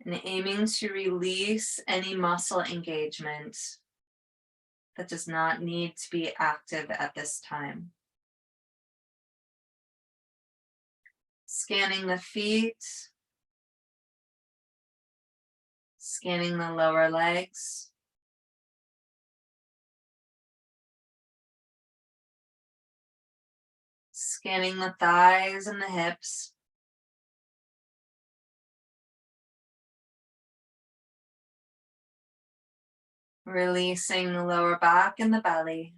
and aiming to release any muscle engagement that does not need to be active at this time. Scanning the feet, scanning the lower legs. Scanning the thighs and the hips. Releasing the lower back and the belly,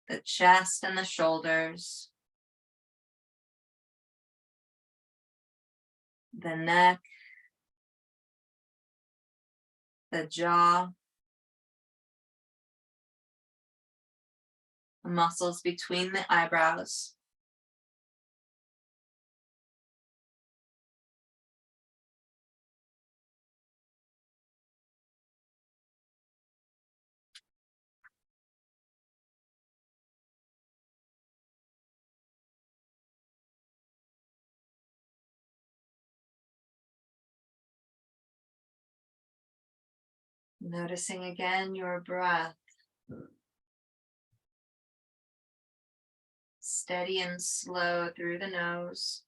the chest and the shoulders, the neck, the jaw, the muscles between the eyebrows. Noticing again your breath. Steady and slow through the nose.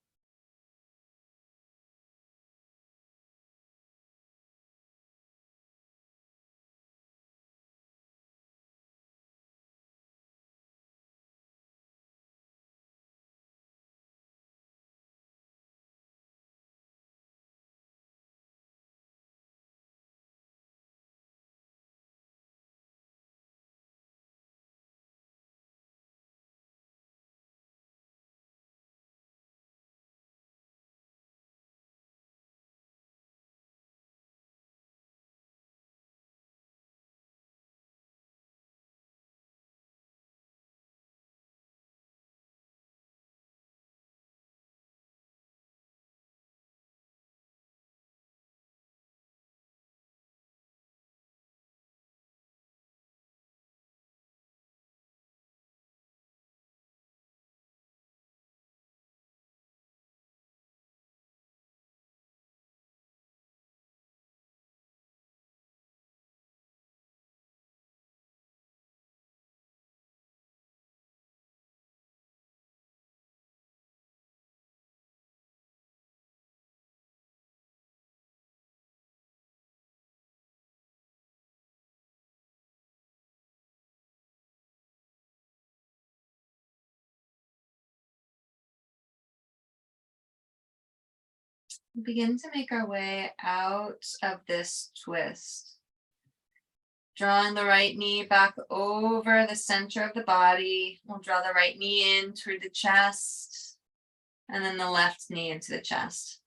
Begin to make our way out of this twist. Drawing the right knee back over the center of the body. We'll draw the right knee in toward the chest, and then the left knee into the chest.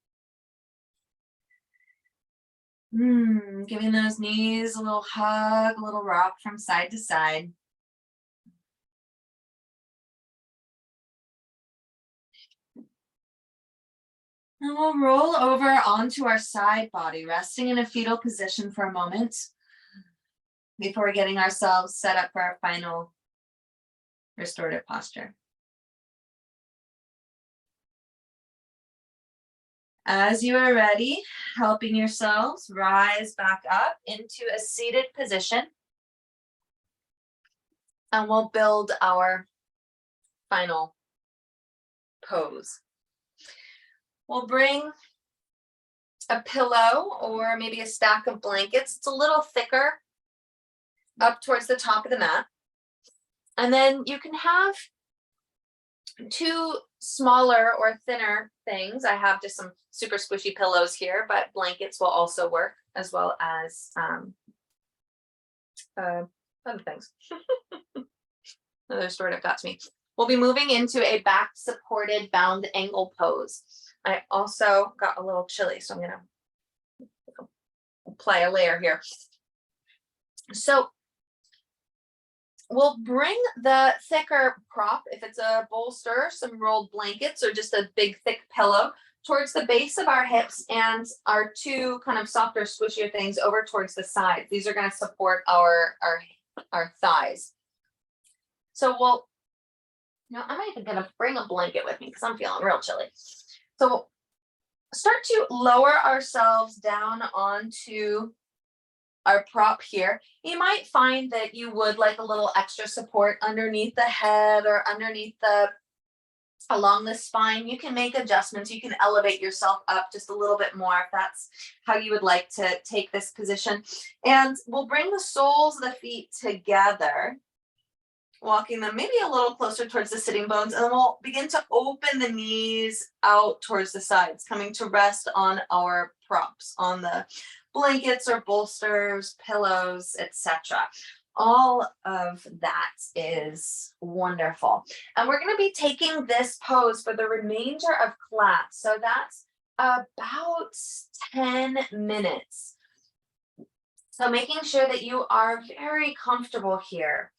Giving those knees a little hug, a little rock from side to side. And we'll roll over onto our side body, resting in a fetal position for a moment before getting ourselves set up for our final restorative posture. As you are ready, helping yourselves rise back up into a seated position. And we'll build our final pose. We'll bring a pillow or maybe a stack of blankets. It's a little thicker up towards the top of the mat. And then you can have two smaller or thinner things. I have just some super squishy pillows here, but blankets will also work, as well as other things. Another story that got to me. We'll be moving into a back supported bound angle pose. I also got a little chilly, so I'm gonna apply a layer here. So we'll bring the thicker prop, if it's a bolster, some rolled blankets, or just a big thick pillow, towards the base of our hips, and our two kind of softer, squishier things over towards the sides. These are going to support our thighs. So I'm not even going to bring a blanket with me because I'm feeling real chilly. So we'll start to lower ourselves down onto our prop here. You might find that you would like a little extra support underneath the head or underneath along the spine. You can make adjustments. You can elevate yourself up just a little bit more if that's how you would like to take this position. And we'll bring the soles of the feet together, walking them maybe a little closer towards the sitting bones, and then we'll begin to open the knees out towards the sides, coming to rest on our props, on the blankets or bolsters, pillows, etc. All of that is wonderful. And we're going to be taking this pose for the remainder of class. So that's about 10 minutes. So making sure that you are very comfortable here.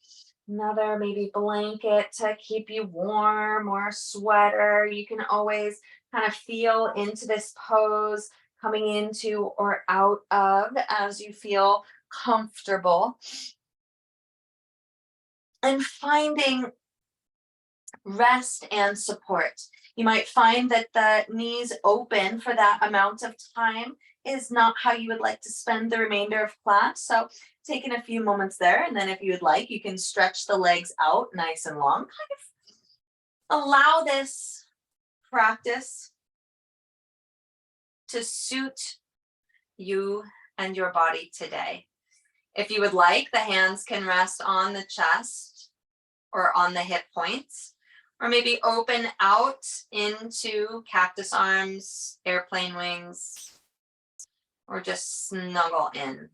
Another maybe blanket to keep you warm, or a sweater. You can always kind of feel into this pose, coming into or out of as you feel comfortable. And finding rest and support. You might find that the knees open for that amount of time is not how you would like to spend the remainder of class. So taking a few moments there, and then if you would like, you can stretch the legs out nice and long. Kind of allow this practice to suit you and your body today. If you would like, the hands can rest on the chest or on the hip points, or maybe open out into cactus arms, airplane wings, or just snuggle in.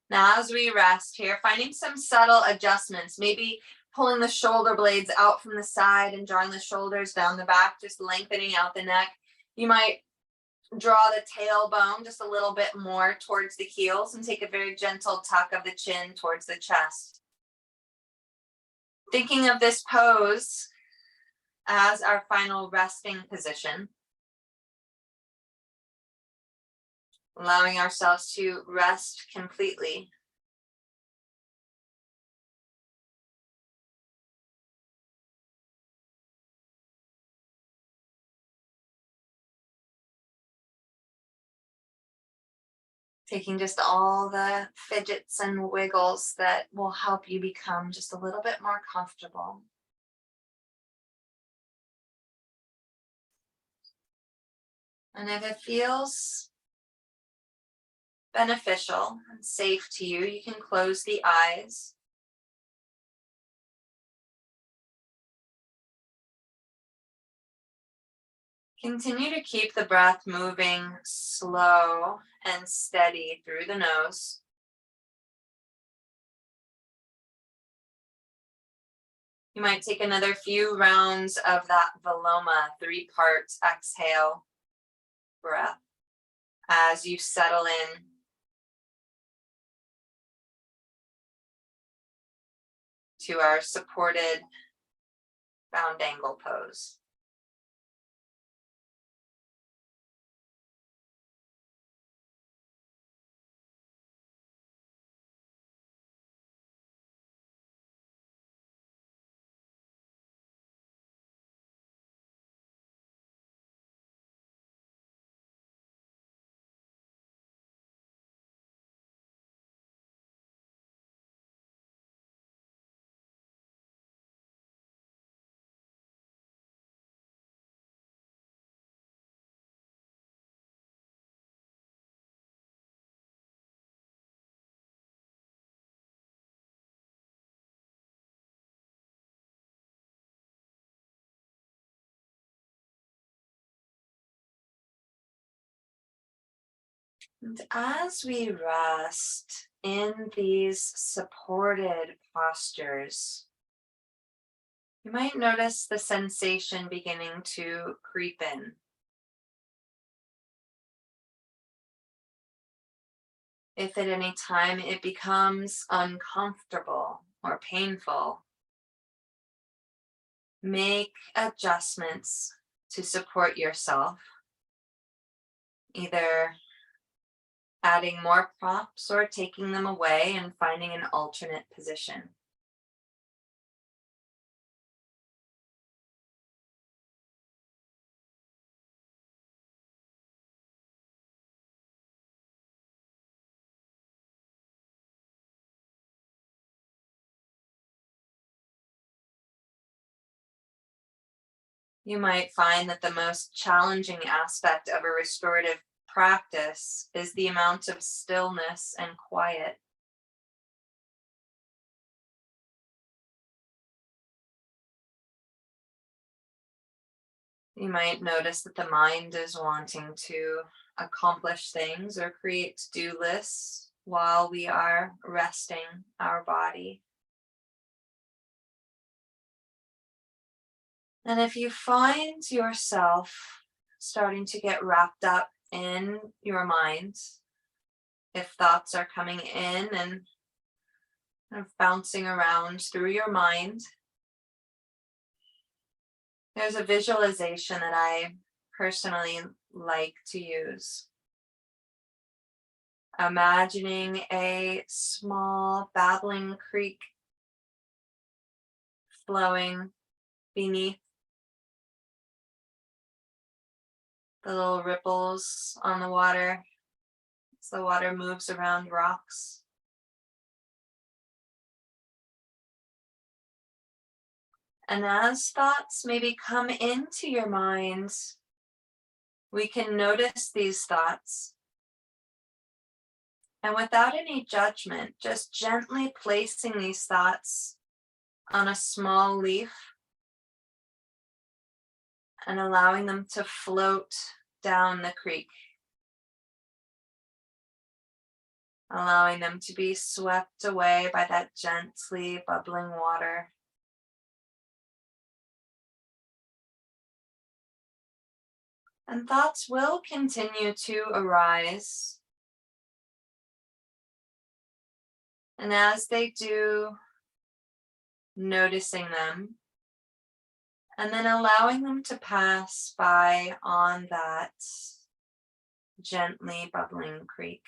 Now, as we rest here, finding some subtle adjustments, maybe pulling the shoulder blades out from the side and drawing the shoulders down the back, just lengthening out the neck. You might draw the tailbone just a little bit more towards the heels and take a very gentle tuck of the chin towards the chest. Thinking of this pose as our final resting position, allowing ourselves to rest completely. Taking just all the fidgets and wiggles that will help you become just a little bit more comfortable. And if it feels beneficial and safe to you, you can close the eyes. Continue to keep the breath moving slow and steady through the nose. You might take another few rounds of that Viloma 3-part exhale breath as you settle in to our supported round angle pose. And as we rest in these supported postures, you might notice the sensation beginning to creep in. If at any time it becomes uncomfortable or painful, make adjustments to support yourself, either adding more props or taking them away and finding an alternate position. You might find that the most challenging aspect of a restorative practice is the amount of stillness and quiet. You might notice that the mind is wanting to accomplish things or create to-do lists while we are resting our body. And if you find yourself starting to get wrapped up in your mind, if thoughts are coming in and kind of bouncing around through your mind, there's a visualization that I personally like to use. Imagining a small babbling creek flowing beneath the little ripples on the water as the water moves around rocks. And as thoughts maybe come into your mind, we can notice these thoughts. And without any judgment, just gently placing these thoughts on a small leaf and allowing them to float down the creek. Allowing them to be swept away by that gently bubbling water. And thoughts will continue to arise. And as they do, noticing them, and then allowing them to pass by on that gently bubbling creek.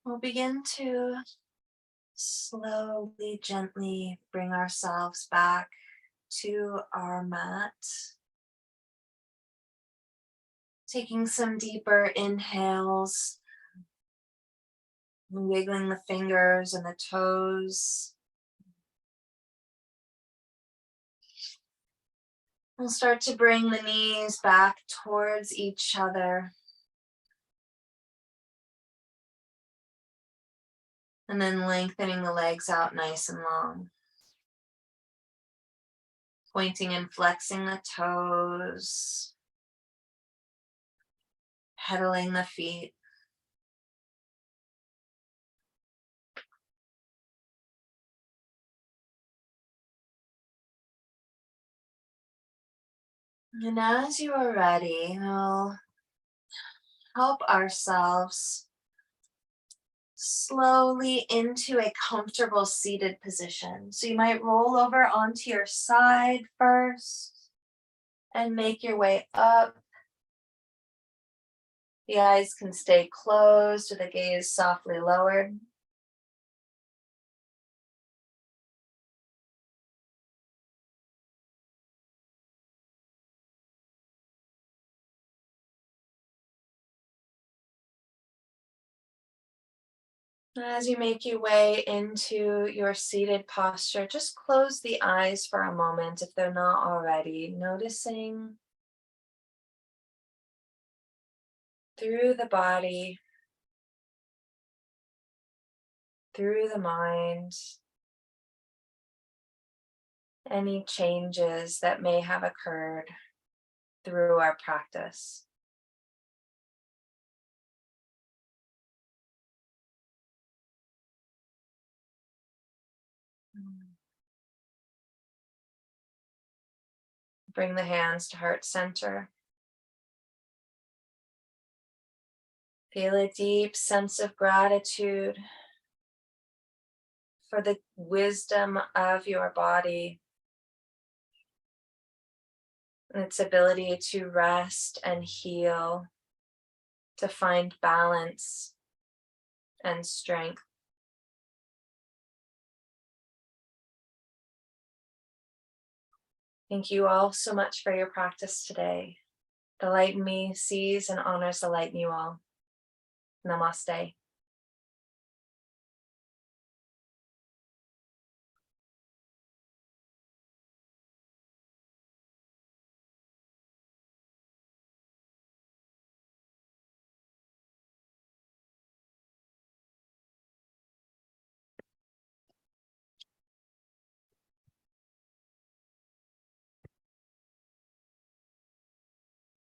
We'll begin to slowly, gently bring ourselves back to our mat. Taking some deeper inhales, wiggling the fingers and the toes. We'll start to bring the knees back towards each other. And then lengthening the legs out nice and long. Pointing and flexing the toes. Pedaling the feet. And as you are ready, we'll help ourselves slowly into a comfortable seated position. So you might roll over onto your side first and make your way up. The eyes can stay closed or the gaze softly lowered. As you make your way into your seated posture, just close the eyes for a moment if they're not already, noticing through the body, through the mind, any changes that may have occurred through our practice. Bring the hands to heart center. Feel a deep sense of gratitude for the wisdom of your body and its ability to rest and heal, to find balance and strength. Thank you all so much for your practice today. The light in me sees and honors the light in you all. Namaste.